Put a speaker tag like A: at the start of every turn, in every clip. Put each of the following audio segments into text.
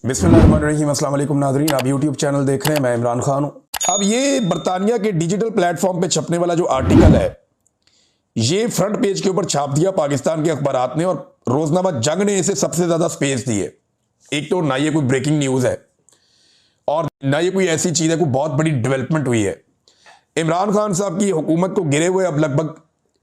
A: बिस्मिल्लाहिर्रहमानिर्रहीम। अस्सलाम वालेकुम नाज़रीन, आप यूट्यूब चैनल देख रहे हैं, मैं इमरान खान हूं। अब ये बरतानिया के डिजिटल प्लेटफॉर्म पे छपने वाला जो आर्टिकल है, ये फ्रंट पेज के ऊपर छाप दिया पाकिस्तान के अखबारात ने, और रोजनामा जंग ने इसे सबसे ज्यादा स्पेस दी है। एक तो ना ये कोई ब्रेकिंग न्यूज है और ना ये कोई ऐसी चीज है, कोई बहुत बड़ी डेवलपमेंट हुई है। इमरान खान साहब की हुकूमत को गिरे हुए अब लगभग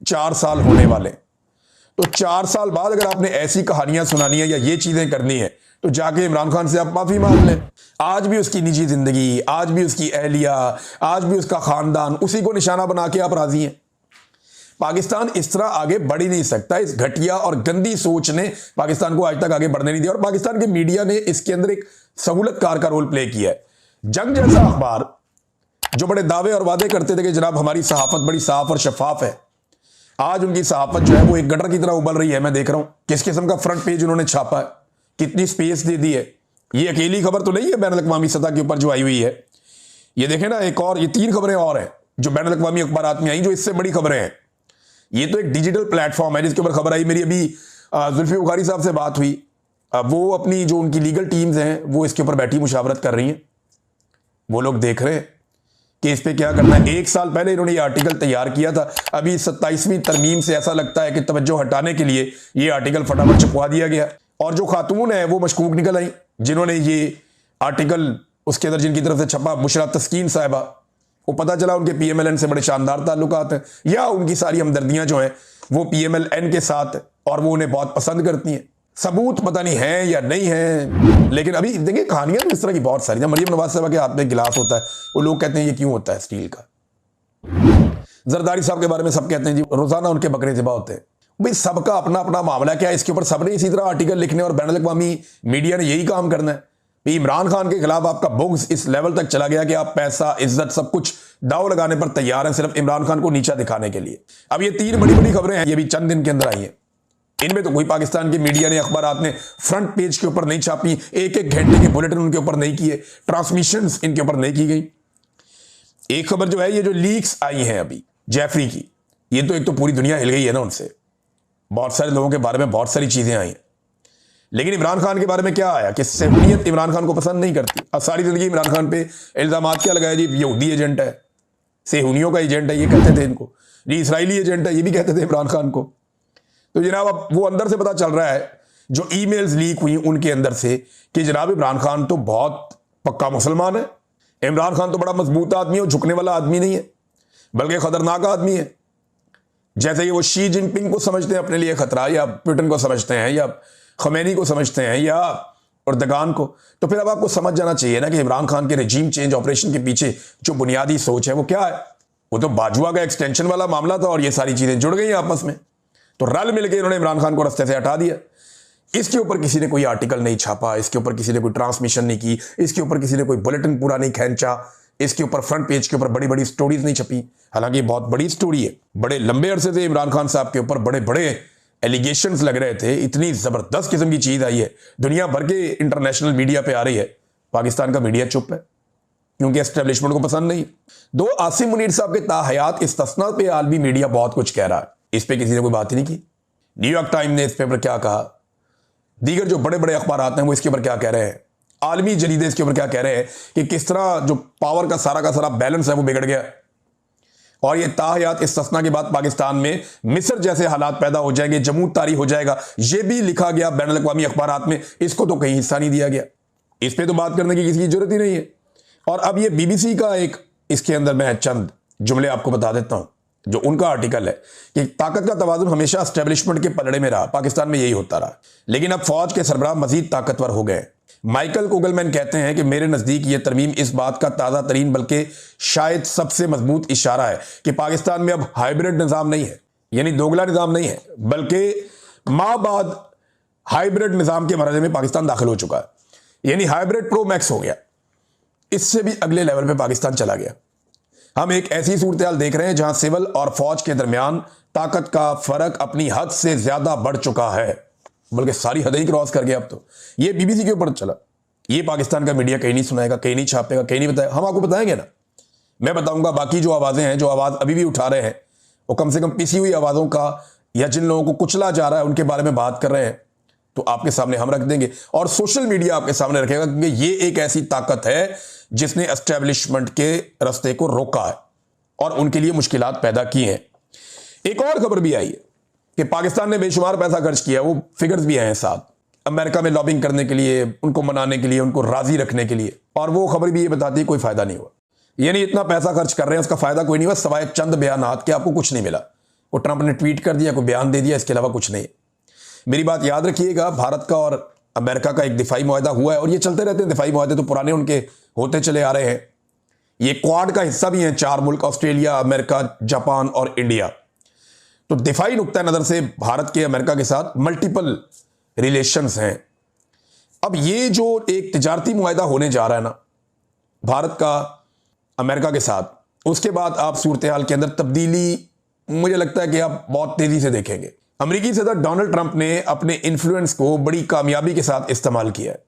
A: 4 साल होने वाले, तो 4 साल बाद अगर आपने ऐसी कहानियां सुनानी है या ये चीजें करनी है तो जाके इमरान खान से आप माफी मांग लें। आज भी उसकी निजी जिंदगी, आज भी उसकी अहलिया, आज भी उसका खानदान, उसी को निशाना बना के आप राजी हैं। पाकिस्तान इस तरह आगे बढ़ ही नहीं सकता। इस घटिया और गंदी सोच ने पाकिस्तान को आज तक आगे बढ़ने नहीं दिया, और पाकिस्तान के मीडिया ने इसके अंदर एक सहूलतकार का रोल प्ले किया है। जंग जैसा अखबार जो बड़े दावे और वादे करते थे कि जनाब हमारी सहाफत बड़ी साफ और शफाफ है, आज उनकी सहाफत जो है वो एक गटर की तरह उबल रही है। मैं देख रहा हूं किस किस्म का फ्रंट पेज उन्होंने छापा है, कितनी स्पेस दे दी है। ये अकेली खबर तो नहीं है बैनुल अक़वामी सतह के ऊपर जो आई हुई है। ये देखें ना, एक और, ये 3 खबरें और हैं जो बैनुल अक़वामी अखबारात में आई, जो इससे बड़ी खबरें हैं। ये तो एक डिजिटल प्लेटफॉर्म है जिसके ऊपर खबर आई। मेरी अभी जुल्फी बुखारी साहब से बात हुई, वो अपनी जो उनकी लीगल टीम्स हैं वो इसके ऊपर बैठी मुशावरत कर रही हैं। वो लोग देख रहे हैं कि इस पे क्या करना है। 1 साल पहले इन्होंने ये आर्टिकल तैयार किया था। अभी 27वीं तरमीम से ऐसा लगता है कि तवज्जो हटाने के लिए ये आर्टिकल फटाफट छपवा दिया गया, और जो खातून है वो मशकूक निकल आई जिन्होंने ये आर्टिकल उसके अंदर जिनकी तरफ से छपा, बुशरा तस्कीन साहिबा। वो पता चला उनके PMLN से बड़े शानदार ताल्लुकात हैं, या उनकी सारी हमदर्दियां जो हैं वो PMLN के साथ, और वो उन्हें बहुत पसंद करती हैं। सबूत पता नहीं है या नहीं है, लेकिन अभी देखिए कहानियां इस तरह की बहुत सारी। जब मरियम नवाज साहबा के हाथ में गिलास होता है, वो लोग कहते हैं ये क्यों होता है स्टील का। जरदारी साहब के बारे में सब कहते हैं जी रोजाना उनके बकरे ज़िबा होते हैं। भाई सबका अपना अपना मामला क्या है, इसके ऊपर सबने इसी तरह आर्टिकल लिखने, और बैनुल अक़वामी मीडिया ने यही काम करना है। इमरान खान के खिलाफ आपका बुग़्ज़ इस लेवल तक चला गया कि आप पैसा, इज्जत, सब कुछ दाव लगाने पर तैयार हैं सिर्फ इमरान खान को नीचा दिखाने के लिए। अब ये 3 बड़ी बड़ी खबरें हैं, ये भी चंद दिन के अंदर आई हैं। इनमें तो कोई पाकिस्तान की मीडिया ने, अखबारात ने फ्रंट पेज के ऊपर नहीं छापी, 1-1 घंटे के बुलेटिन उनके ऊपर नहीं किए, ट्रांसमिशंस इनके ऊपर नहीं की गई। एक खबर जो है, ये जो लीक्स आई हैं अभी जैफरी की, ये तो एक तो पूरी दुनिया हिल गई है ना उनसे। बहुत सारे लोगों के बारे में बहुत सारी चीजें आई हैं, लेकिन इमरान खान के बारे में क्या आया कि सहूलियत इमरान खान को पसंद नहीं करती। अब सारी जिंदगी इमरान खान पे इल्जामात क्या लगाया जी, यहूदी एजेंट है, सेहूनियों का एजेंट है, ये कहते थे इनको जी, इसराइली एजेंट है, ये भी कहते थे इमरान खान को। तो जनाब अब वो अंदर से पता चल रहा है, जो ईमेल्स लीक हुई उनके अंदर से, कि जनाब इमरान खान तो बहुत पक्का मुसलमान है, इमरान खान तो बड़ा मजबूत आदमी है, झुकने वाला आदमी नहीं है, बल्कि खतरनाक आदमी है। जैसे कि वो शी जिनपिंग को समझते हैं अपने लिए खतरा, या पुतिन को समझते हैं, या खमैनी को समझते हैं, या उर्दगान को। तो फिर अब आपको समझ जाना चाहिए ना कि इमरान खान के रजीम चेंज ऑपरेशन के पीछे जो बुनियादी सोच है वो क्या है। वो तो बाजुआ का एक्सटेंशन वाला मामला था, और ये सारी चीजें जुड़ गई आपस में, तो रल मिलकर इन्होंने इमरान खान को रास्ते से हटा दिया। इसके ऊपर किसी ने कोई आर्टिकल नहीं छापा, इसके ऊपर किसी ने कोई ट्रांसमिशन नहीं की, इसके ऊपर किसी ने कोई बुलेटिन पूरा नहीं खींचा, इसके ऊपर फ्रंट पेज के ऊपर बड़ी बड़ी स्टोरीज नहीं छपी। हालांकि ये बहुत बड़ी स्टोरी है, बड़े लंबे अरसे से इमरान खान साहब के ऊपर बड़े बड़े एलिगेशंस लग रहे थे। इतनी जबरदस्त किस्म की चीज आई है, दुनिया भर के इंटरनेशनल मीडिया पे आ रही है, पाकिस्तान का मीडिया चुप है क्योंकि एस्टेब्लिशमेंट को पसंद नहीं। दो आसिम मुनीर साहब के ताहयात इस्तिस्ना पे आलमी मीडिया बहुत कुछ कह रहा है, इस पे किसी ने कोई बात ही नहीं की। न्यूयॉर्क टाइम ने इस पे पर क्या कहा, दीगर जो बड़े बड़े अखबारात हैं वो इसके ऊपर क्या कह रहे हैं, आलमी जरीदे इसके ऊपर क्या कह रहे हैं कि किस तरह जो पावर का सारा बैलेंस है वो बिगड़ गया। और ये ताहयात इस्तिस्ना के बाद पाकिस्तान में मिस्र जैसे हालात पैदा हो जाएंगे, जमूत तारी हो जाएगा, ये भी लिखा गया बैनुल अक़वामी अखबारात में। इसको तो कहीं हिस्सा नहीं दिया गया, इस पे तो बात करने की किसी की जरूरत ही नहीं है। और अब ये BBC का एक, इसके अंदर मैं चंद जुमले आपको बता देता हूं, जो उनका आर्टिकल है कि ताकत का तवाज़ुन हमेशा एस्टेब्लिशमेंट के पलड़े में रहा, पाकिस्तान में यही होता रहा, लेकिन अब फौज के सरबराह मजीद ताकतवर हो गए। माइकल कोगलमैन कहते हैं कि मेरे नज़दीक ये तरमीम इस बात का ताज़ा तरीन बल्कि शायद सबसे मजबूत इशारा है कि पाकिस्तान में अब हाइब्रिड निज़ाम नहीं है, यानी दोगला निज़ाम नहीं है, बल्कि माबाद हाइब्रिड निज़ाम के मरहले में पाकिस्तान दाखिल हो चुका है। यानी हाइब्रिड प्रो मैक्स हो गया, इससे भी अगले लेवल पे पाकिस्तान चला गया। हम एक ऐसी सूरत हाल देख रहे हैं जहां सिविल और फौज के दरमियान ताकत का फर्क अपनी हद से ज्यादा बढ़ चुका है, बल्कि सारी हदें ही क्रॉस कर गया। अब तो ये BBC के ऊपर चला, ये पाकिस्तान का मीडिया कहीं नहीं सुनाएगा, कहीं नहीं छापेगा, कहीं नहीं बताएगा। हम आपको बताएंगे ना, मैं बताऊंगा। बाकी जो आवाजें हैं, जो आवाज अभी भी उठा रहे हैं, वो कम से कम पिसी हुई आवाजों का, या जिन लोगों को कुचला जा रहा है उनके बारे में बात कर रहे हैं। तो आपके सामने हम रख देंगे और सोशल मीडिया आपके सामने रखेगा, क्योंकि ये एक ऐसी ताकत है जिसने एस्टेब्लिशमेंट के रास्ते को रोका है और उनके लिए मुश्किलात पैदा की हैं। एक और खबर भी आई है कि पाकिस्तान ने बेशुमार पैसा खर्च किया, वो फिगर्स भी आए हैं साथ, अमेरिका में लॉबिंग करने के लिए, उनको मनाने के लिए, उनको राजी रखने के लिए, और वो खबर भी ये बताती है कोई फायदा नहीं हुआ। यानी इतना पैसा खर्च कर रहे हैं, उसका फायदा कोई नहीं हुआ, सवाए चंद बयानात के आपको कुछ नहीं मिला। वो ट्रंप ने ट्वीट कर दिया, कोई बयान दे दिया, इसके अलावा कुछ नहीं। मेरी बात याद रखिएगा, भारत का और अमेरिका का एक दिफाई मुआहदा हुआ है और ये चलते रहते हैं। दिफाई मुआहदे तो पुराने उनके होते चले आ रहे हैं। ये क्वाड का हिस्सा भी हैं 4 मुल्क, ऑस्ट्रेलिया, अमेरिका, जापान और इंडिया। तो दिफाई नुक्ता नजर से भारत के अमेरिका के साथ मल्टीपल रिलेशंस हैं। अब ये जो एक तिजारती मुआहदा होने जा रहा है ना भारत का अमेरिका के साथ, उसके बाद आप सूरत हाल के अंदर तब्दीली मुझे लगता है कि आप बहुत तेजी से देखेंगे। अमेरिकी सदर डोनाल्ड ट्रंप ने अपने इन्फ्लुएंस को बड़ी कामयाबी के साथ इस्तेमाल किया है।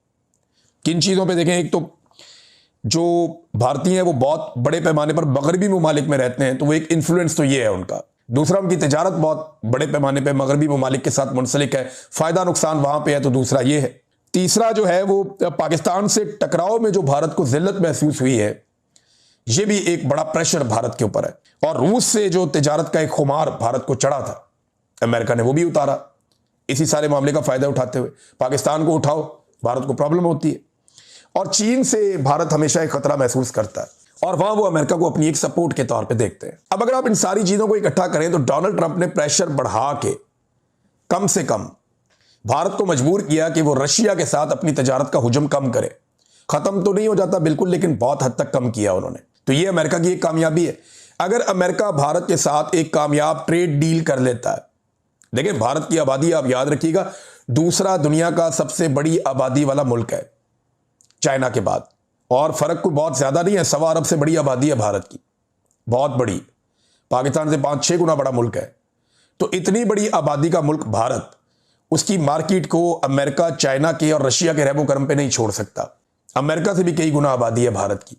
A: किन चीज़ों पे देखें, एक तो जो भारतीय हैं वो बहुत बड़े पैमाने पर मगरबी ममालिक में रहते हैं, तो वो एक इन्फ्लुएंस तो ये है उनका। दूसरा, उनकी तिजारत बहुत बड़े पैमाने पर मगरबी ममालिक के साथ मुंसलिक है, फ़ायदा नुकसान वहाँ पर है, तो दूसरा ये है। तीसरा जो है वो पाकिस्तान से टकराव में जो भारत को जिल्लत महसूस हुई है, ये भी एक बड़ा प्रेशर भारत के ऊपर है। और रूस से जो तिजारत का एक खुमार भारत को चढ़ा था, अमेरिका ने वो भी उतारा। इसी सारे मामले का फायदा उठाते हुए पाकिस्तान को उठाओ, भारत को प्रॉब्लम होती है। और चीन से भारत हमेशा एक खतरा महसूस करता है और वहां वो अमेरिका को अपनी एक सपोर्ट के तौर पे देखते हैं। अब अगर आप इन सारी चीजों को इकट्ठा करें तो डोनाल्ड ट्रंप ने प्रेशर बढ़ा के कम से कम भारत को मजबूर किया कि वो रशिया के साथ अपनी तिजारत का हुजम कम करे। खत्म तो नहीं हो जाता बिल्कुल, लेकिन बहुत हद तक कम किया उन्होंने। तो ये अमेरिका की एक कामयाबी है। अगर अमेरिका भारत के साथ एक कामयाब ट्रेड डील कर लेता है, देखिए भारत की आबादी आप याद रखिएगा दूसरा दुनिया का सबसे बड़ी आबादी वाला मुल्क है चाइना के बाद, और फर्क कोई बहुत ज्यादा नहीं है, 1.25 अरब से बड़ी आबादी है भारत की, बहुत बड़ी, पाकिस्तान से 5-6 गुना बड़ा मुल्क है। तो इतनी बड़ी आबादी का मुल्क भारत, उसकी मार्केट को अमेरिका, चाइना के और रशिया के रहमो करम पे नहीं छोड़ सकता। अमेरिका से भी कई गुना आबादी है भारत की,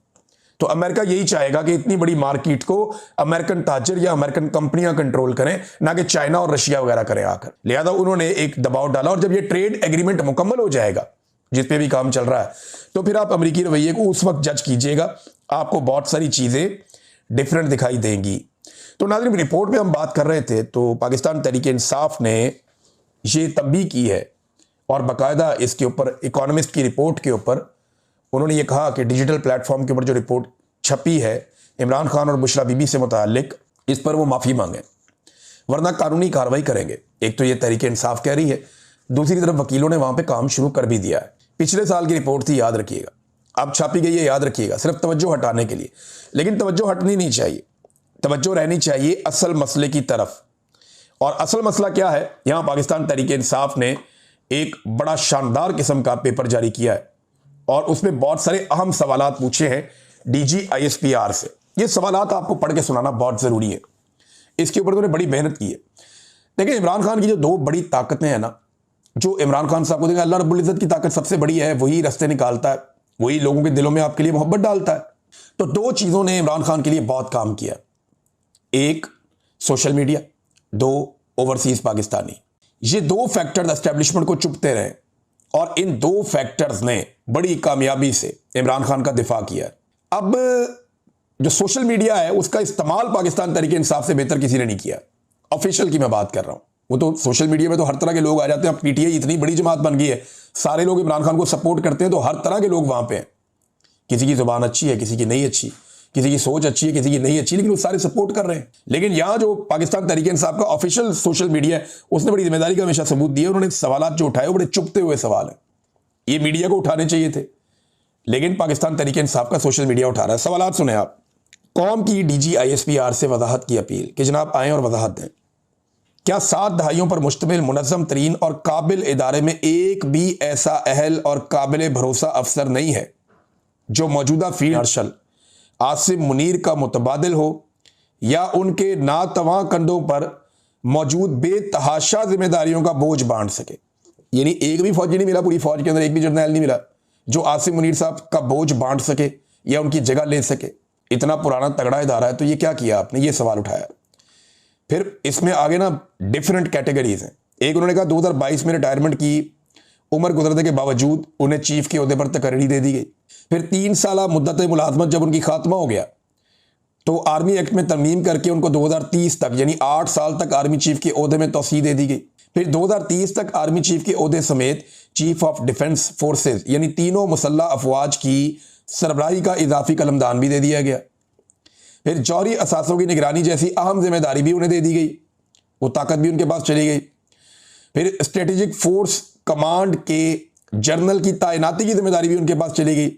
A: तो अमेरिका यही चाहेगा कि इतनी बड़ी मार्केट को अमेरिकन ताजर या अमेरिकन कंपनियां कंट्रोल करें, ना कि चाइना और रशिया वगैरह करें आकर। लिहाजा उन्होंने एक दबाव डाला और जब ये ट्रेड एग्रीमेंट मुकम्मल हो जाएगा, जिस पे भी काम चल रहा है, तो फिर आप अमेरिकी रवैये को उस वक्त जज कीजिएगा, आपको बहुत सारी चीजें डिफरेंट दिखाई देंगी। तो नाज़रीन, रिपोर्ट में हम बात कर रहे थे तो पाकिस्तान तहरीक-ए-इंसाफ ने ये तंबीह की है और बाकायदा इसके ऊपर इकोनॉमिस्ट की रिपोर्ट के ऊपर उन्होंने ये कहा कि डिजिटल प्लेटफॉर्म के ऊपर जो रिपोर्ट छपी है इमरान खान और बुशरा बीबी से मुताल्लिक, इस पर वो माफ़ी मांगे वरना कानूनी कार्रवाई करेंगे। एक तो ये तहरीक-ए-इंसाफ कह रही है, दूसरी तरफ वकीलों ने वहाँ पे काम शुरू कर भी दिया है। पिछले साल की रिपोर्ट थी, याद रखिएगा, अब छापी गई है, याद रखिएगा, सिर्फ तवज्जो हटाने के लिए। लेकिन तवज्जो हटनी नहीं चाहिए, तवज्जो रहनी चाहिए असल मसले की तरफ। और असल मसला क्या है, यहाँ पाकिस्तान तहरीक-ए-इंसाफ ने एक बड़ा शानदार किस्म का पेपर जारी किया है और उसमें बहुत सारे अहम सवालात पूछे हैं DGISPR से। ये सवालात आपको पढ़ के सुनाना बहुत ज़रूरी है, इसके ऊपर उन्होंने बड़ी मेहनत की है। देखिए इमरान खान की जो 2 बड़ी ताकतें हैं ना, जो इमरान खान साहब को देखा, अल्लाह रब्बुल इज़्ज़त की ताकत सबसे बड़ी है, वही रास्ते निकालता है, वही लोगों के दिलों में आपके लिए मोहब्बत डालता है। तो 2 चीज़ों ने इमरान खान के लिए बहुत काम किया, एक सोशल मीडिया, 2 ओवरसीज पाकिस्तानी। ये 2 फैक्टर्स एस्टेब्लिशमेंट को चुपते रहे और इन 2 फैक्टर्स ने बड़ी कामयाबी से इमरान खान का दिफा किया। अब जो सोशल मीडिया है उसका इस्तेमाल पाकिस्तान तहरीक-ए-इंसाफ से बेहतर किसी ने नहीं किया। ऑफिशियल की मैं बात कर रहा हूं, वो तो सोशल मीडिया में तो हर तरह के लोग आ जाते हैं। अब PTI इतनी बड़ी जमात बन गई है, सारे लोग इमरान खान को सपोर्ट करते हैं, तो हर तरह के लोग वहां पे हैं। किसी की जुबान अच्छी है, किसी की नहीं अच्छी, किसी की सोच अच्छी है, किसी की नहीं अच्छी, लेकिन वो सारे सपोर्ट कर रहे हैं। लेकिन यहाँ जो पाकिस्तान तहरीक-ए-इंसाफ का ऑफिशियल सोशल मीडिया है, उसने बड़ी जिम्मेदारी का हमेशा सबूत दिया। उन्होंने सवाल जो उठाए वो बड़े चुपते हुए सवाल है, ये मीडिया को उठाने चाहिए थे, लेकिन पाकिस्तान तहरीक-ए-इंसाफ का सोशल मीडिया उठा रहा है। सवाल सुने आप। कौम की DGISPR से वजाहत की अपील कि जनाब आएँ और वजाहत दें। क्या 7 दहाइयों पर मुश्तमिल मुनज़्ज़म तरीन और काबिल इदारे में एक भी ऐसा अहल और काबिल भरोसा अफसर नहीं है जो मौजूदा फील्ड मार्शल आसिम मुनीर का मुतबादिल हो या उनके नातवां कंधों पर मौजूद बेतहाशा जिम्मेदारियों का बोझ बांट सके? यानी एक भी फौजी नहीं मिला, पूरी फौज के अंदर एक भी जर्नैल नहीं मिला जो आसिम मुनीर साहब का बोझ बांट सके या उनकी जगह ले सके। इतना पुराना तगड़ा इदारा है, तो ये क्या किया आपने? ये सवाल उठाया। फिर इसमें आगे ना डिफरेंट कैटेगरीज हैं। एक उन्होंने कहा 2022 में रिटायरमेंट की उम्र गुजरने के बावजूद उन्हें चीफ के ओहदे पर तकर्री दे दी गई। फिर 3 साल मुद्दत मुलाजमत जब उनकी खात्मा हो गया तो आर्मी एक्ट में तरमीम करके उनको 2030 तक यानी 8 साल तक आर्मी चीफ के ओहदे में तौसीह दे दी गई। फिर 2030 तक आर्मी चीफ के ओहदे समेत चीफ ऑफ डिफेंस फोर्सेज यानी तीनों मुसल्लह अफवाज की सरबराही का इजाफी कलमदान भी दे दिया गया। फिर जौहरी असासों की निगरानी जैसी अहम जिम्मेदारी भी उन्हें दे दी गई, वो ताकत भी उनके पास चली गई। फिर स्ट्रेटेजिक फोर्स कमांड के जनरल की तैनाती की जिम्मेदारी भी उनके पास चली गई।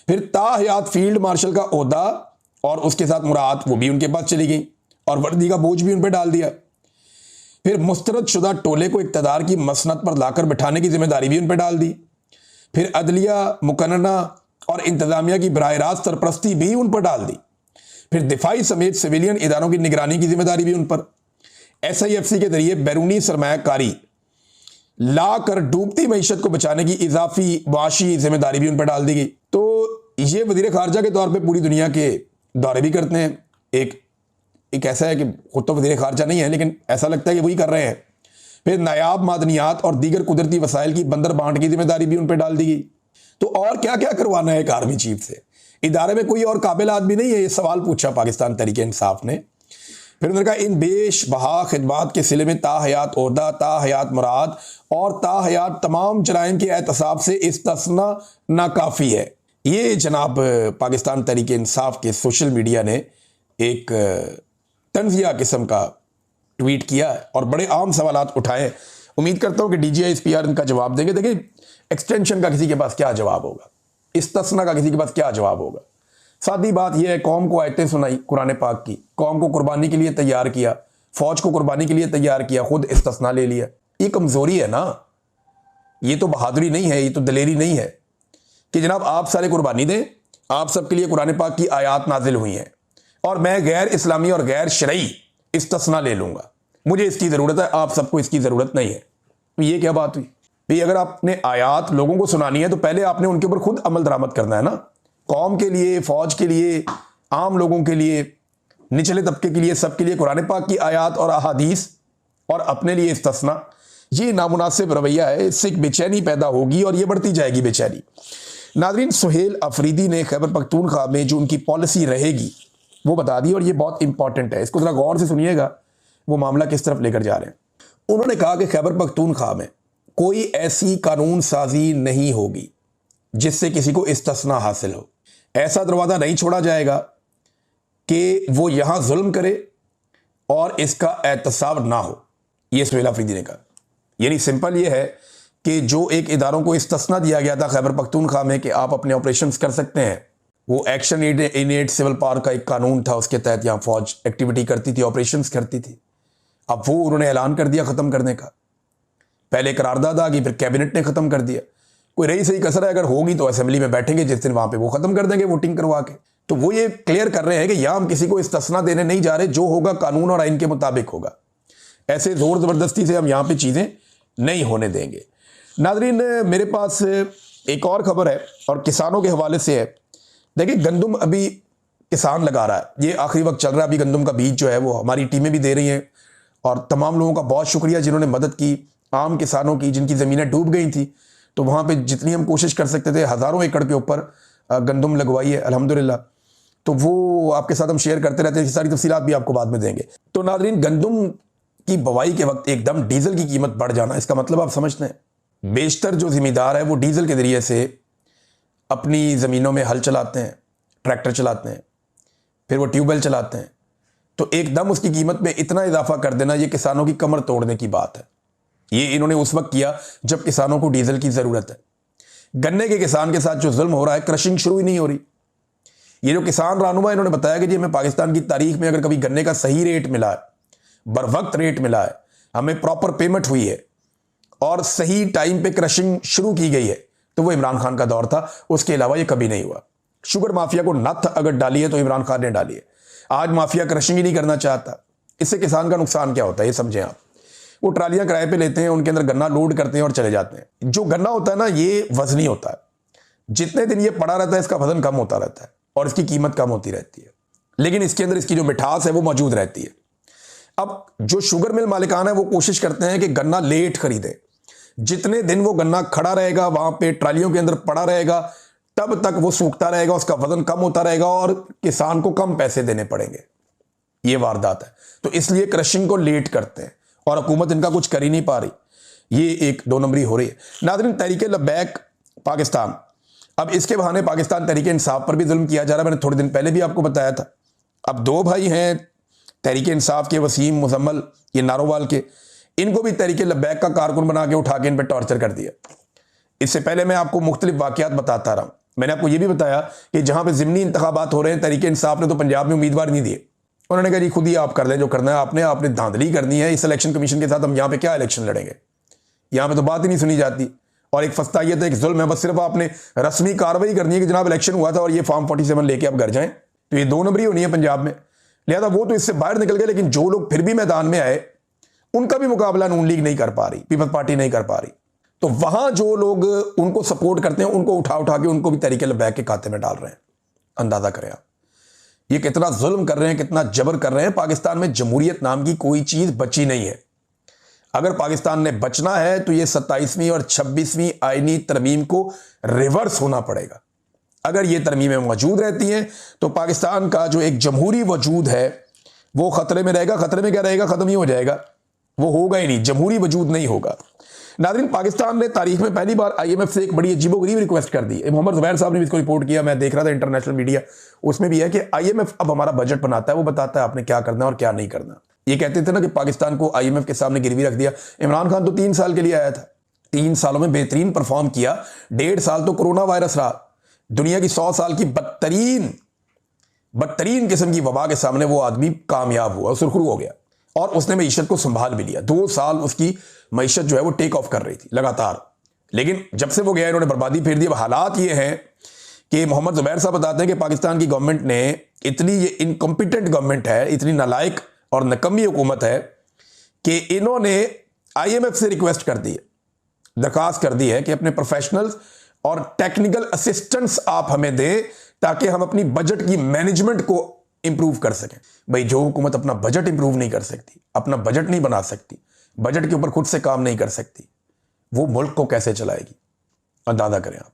A: फिर ताहयात फील्ड मार्शल का ओहदा और उसके साथ मुराद वो भी उनके पास चली गई और वर्दी का बोझ भी उन पर डाल दिया। फिर मुस्तरद शुदा टोले को इक़्तिदार की मसनद पर लाकर बिठाने की जिम्मेदारी भी उन पर डाल दी। फिर अदलिया, मुकन्ना और इंतजामिया की बराह रास्त सरपरस्ती भी उन पर डाल दी। फिर दिफाई समेत सिविलियन इदारों की निगरानी की जिम्मेदारी भी उन पर। SIFC के जरिए बैरूनी सरमायाकारी ला कर डूबती मईशत को बचाने की इजाफी माशी जिम्मेदारी भी उन पर डाल दी गई। तो ये वजीर खारजा के तौर पर पूरी दुनिया के दौरे भी करते हैं। एक ऐसा है कि खुद तो वजीर खारजा नहीं है लेकिन ऐसा लगता है कि वही कर रहे हैं। फिर नायाब मादनियात और दीगर कुदरती वसाइल की बंदर बांट की जिम्मेदारी भी उन पर डाल दी गई। तो और क्या क्या करवाना है एक आर्मी चीफ से? इदारे में कोई और काबिल आदमी नहीं है? ये सवाल पूछा पाकिस्तान तहरीक इंसाफ ने। फिर उन्होंने कहा इन बेश बहा खिदमात के सिले में ताहयात ओहदा, ताहयात मुराद और ताहयात तमाम जराइम के एहतसाब से इस्तिस्ना नाकाफी है। ये जनाब पाकिस्तान तहरीक इंसाफ के सोशल मीडिया ने एक तंजिया किस्म का ट्वीट किया है और बड़े आम सवालात उठाए। उम्मीद करता हूँ कि DGI SPR इनका जवाब देंगे। देखिए, एक्सटेंशन का किसी के पास क्या जवाब होगा, इस्तिस्ना का किसी के पास क्या जवाब होगा? सादी बात यह है, कौम को आयतें सुनाई कुरान पाक की, कौम को कुर्बानी के लिए तैयार किया, फौज को कुर्बानी के लिए तैयार किया, खुद इस्तिस्ना ले लिया। ये कमजोरी है ना, ये तो बहादुरी नहीं है, ये तो दलेरी नहीं है कि जनाब आप सारे कुर्बानी दें, आप सबके लिए कुरान पाक की आयात नाजिल हुई हैं और मैं गैर इस्लामी और गैर शरई इस्तिस्ना ले लूंगा, मुझे इसकी ज़रूरत है, आप सबको इसकी ज़रूरत नहीं है। तो ये क्या बात हुई भाई? अगर आपने आयात लोगों को सुनानी है तो पहले आपने उनके ऊपर खुद अमल दरामद करना है ना। कौम के लिए, फौज के लिए, आम लोगों के लिए, निचले तबके के लिए, सबके लिए कुरान पाक की आयात और अहादीस और अपने लिए इस्तिस्ना, ये नामुनासिब रवैया है। इससे एक बेचैनी पैदा होगी और ये बढ़ती जाएगी बेचैनी। नाज़रीन, सुहेल अफरीदी ने खैबर पख्तूनख्वा में जो उनकी पॉलिसी रहेगी वो बता दी और ये बहुत इंपॉर्टेंट है, इसको ज़रा गौर से सुनिएगा वो मामला किस तरफ लेकर जा रहे हैं। उन्होंने कहा कि खैबर पख्तूनख्वा में कोई ऐसी कानून साजी नहीं होगी जिससे किसी को इस्तिस्ना हासिल हो। ऐसा दरवाज़ा नहीं छोड़ा जाएगा कि वो यहाँ जुल्म करे और इसका एहतसाब ना हो। ये सुहेल अफरीदी ने कहा। यानी सिंपल ये है कि जो एक इदारों को इस्तिस्ना दिया गया था खैबर पख्तूनख्वा में कि आप अपने ऑपरेशंस कर सकते हैं, वो एक्शन इन सिविल पावर का एक कानून था, उसके तहत यहाँ फौज एक्टिविटी करती थी, ऑपरेशंस करती थी। अब वो उन्होंने ऐलान कर दिया ख़त्म करने का। पहले करारदाद आ गई, फिर कैबिनेट ने ख़त्म कर दिया। कोई रही सही कसर है, अगर होगी तो असेंबली में बैठेंगे जिस दिन, वहाँ पे वो ख़त्म कर देंगे वोटिंग करवा के। तो वो ये क्लियर कर रहे हैं कि यहाँ हम किसी को इस्तिस्ना देने नहीं जा रहे, जो होगा कानून और आइन के मुताबिक होगा। ऐसे ज़ोर ज़बरदस्ती से हम यहाँ पे चीज़ें नहीं होने देंगे। नाज़रीन, मेरे पास एक और ख़बर है और किसानों के हवाले से है। देखिए, गंदम अभी किसान लगा रहा है, ये आखिरी वक्त चल रहा है। अभी गंदम का बीज जो है वो हमारी टीमें भी दे रही हैं और तमाम लोगों का बहुत शुक्रिया जिन्होंने मदद की, आम किसानों की जिनकी ज़मीनें डूब गई थी। तो वहाँ पे जितनी हम कोशिश कर सकते थे, हज़ारों एकड़ के ऊपर गंदम लगवाई है अल्हम्दुलिल्लाह। तो वो आपके साथ हम शेयर करते रहते हैं, सारी तफसीलात भी आपको बाद में देंगे। तो नाज़रीन, गंदम की बुवाई के वक्त एकदम डीजल की कीमत बढ़ जाना, इसका मतलब आप समझते हैं, बेशतर जो ज़मींदार है वो डीजल के ज़रिए से अपनी ज़मीनों में हल चलाते हैं, ट्रैक्टर चलाते हैं, फिर वो ट्यूबवेल चलाते हैं। तो एकदम उसकी कीमत में इतना इजाफा कर देना, ये किसानों की कमर तोड़ने की बात है। ये इन्होंने उस वक्त किया जब किसानों को डीजल की ज़रूरत है। गन्ने के किसान के साथ जो जुल्म हो रहा है, क्रशिंग शुरू ही नहीं हो रही। ये जो किसान रहनुमा इन्होंने बताया कि जी हमें पाकिस्तान की तारीख में अगर कभी गन्ने का सही रेट मिला है, बर वक्त रेट मिला है, हमें प्रॉपर पेमेंट हुई है और सही टाइम पे क्रशिंग शुरू की गई है, तो वो इमरान खान का दौर था। उसके अलावा ये कभी नहीं हुआ। शुगर माफिया को नथ अगर डाली है तो इमरान खान ने डाली है। आज माफिया क्रशिंग ही नहीं करना चाहता। इससे किसान का नुकसान क्या होता है ये समझें आप। वो ट्रालियां किराए पे लेते हैं, उनके अंदर गन्ना लोड करते हैं और चले जाते हैं। जो गन्ना होता है ना, ये वजनी होता है। जितने दिन ये पड़ा रहता है इसका वजन कम होता रहता है और इसकी कीमत कम होती रहती है, लेकिन इसके अंदर इसकी जो मिठास है वो मौजूद रहती है। अब जो शुगर मिल मालिकान है वो कोशिश करते हैं कि गन्ना लेट खरीदे, जितने दिन वो गन्ना खड़ा रहेगा वहां पे ट्रालियों के अंदर पड़ा रहेगा, तब तक वो सूखता रहेगा, उसका वजन कम होता रहेगा और किसान को कम पैसे देने पड़ेंगे। ये वारदात है। तो इसलिए क्रशिंग को लेट करते हैं और हुकूमत इनका कुछ कर ही नहीं पा रही। ये एक 2 नंबरी हो रही है। नाज़रीन, तहरीक लब्बैक पाकिस्तान, अब इसके बहाने पाकिस्तान तहरीक इंसाफ पर भी जुल्म किया जा रहा है। मैंने थोड़े दिन पहले भी आपको बताया था। अब 2 भाई हैं तहरीक इंसाफ के, वसीम मुजम्मल, ये नारोवाल के, इनको भी तहरीक लब्बैक का कारकुन बना के उठा के इन पर टॉर्चर कर दिया। इससे पहले मैं आपको मुख्तलिफ वाक़यात बताता रहा। मैंने आपको ये भी बताया कि जहां पे ज़िमनी इंतखाबात हो रहे हैं, तहरीक इंसाफ ने तो पंजाब में उम्मीदवार नहीं दिए। उन्होंने कहा जी खुद ही आप कर लें जो करना है, आपने धांधली करनी है इस इलेक्शन कमीशन के साथ, हम यहाँ पे क्या इलेक्शन लड़ेंगे, यहाँ पे तो बात ही नहीं सुनी जाती। और एक फस्तायत है, एक जुल्म है, बस सिर्फ आपने रस्मी कार्रवाई करनी है कि जनाब इलेक्शन हुआ था और ये फॉर्म 47 लेके आप घर जाएं। तो ये 2 नंबरी होनी है पंजाब में। लिहाजा वो तो इससे बाहर निकल गए, लेकिन जो लोग फिर भी मैदान में आए उनका भी मुकाबला नून लीग नहीं कर पा रही, पीपल्स पार्टी नहीं कर पा रही। तो वहां जो लोग उनको सपोर्ट करते हैं उनको उठा के उनको भी तहरीक लब्बैक के खाते में डाल रहे हैं। अंदाजा करें आप, ये कितना जुल्म कर रहे हैं, कितना जबर कर रहे हैं। पाकिस्तान में जमहूरियत नाम की कोई चीज बची नहीं है। अगर पाकिस्तान ने बचना है तो ये 27वीं और 26वीं आईनी तरमीम को रिवर्स होना पड़ेगा। अगर ये तरमीमें मौजूद रहती हैं तो पाकिस्तान का जो एक जमहूरी वजूद है वो खतरे में रहेगा। खतरे में क्या रहेगा, खत्म ही हो जाएगा, वो होगा ही नहीं, जमहूरी वजूद नहीं होगा। नाज़रीन, पाकिस्तान ने तारीख में पहली बार IMF से एक बड़ी अजीबोगरीब रिक्वेस्ट कर दी। मोहम्मद ज़ुबैर साहब ने इसको रिपोर्ट किया, मैं देख रहा था इंटरनेशनल मीडिया, उसमें भी है कि IMF अब हमारा बजट बनाता है, वो बताता है आपने क्या करना और क्या नहीं करना। ये कहते थे ना कि पाकिस्तान को IMF के सामने गिरवी रख दिया। इमरान खान तो 3 साल के लिए आया था, 3 सालों में बेहतरीन परफॉर्म किया। 1.5 साल तो कोरोना वायरस रहा, दुनिया की 100 साल की बदतरीन किस्म की वबा के सामने वो आदमी कामयाब हुआ, सुरखरू हो गया और उसने मईशत को संभाल भी लिया। 2 साल उसकी मईशत जो है वो टेक ऑफ कर रही थी लगातार, लेकिन जब से वो गया इन्होंने बर्बादी फेर दी। अब हालात ये हैं कि मोहम्मद ज़ुबैर साहब बताते हैं कि पाकिस्तान की गवर्नमेंट ने इतनी, ये इनकॉम्पिटेंट गवर्नमेंट है, इतनी नालायक और नकम्मी हुकूमत है कि इन्होंने IMF से रिक्वेस्ट कर दी है, दरखास्त कर दी है कि अपने प्रोफेशनल्स और टेक्निकल असिस्टेंट्स आप हमें दें ताकि हम अपनी बजट की मैनेजमेंट को इंप्रूव कर सकें। भाई, जो हुकूमत अपना बजट इंप्रूव नहीं कर सकती, अपना बजट नहीं बना सकती, बजट के ऊपर खुद से काम नहीं कर सकती, वो मुल्क को कैसे चलाएगी? अंदाजा करें आप।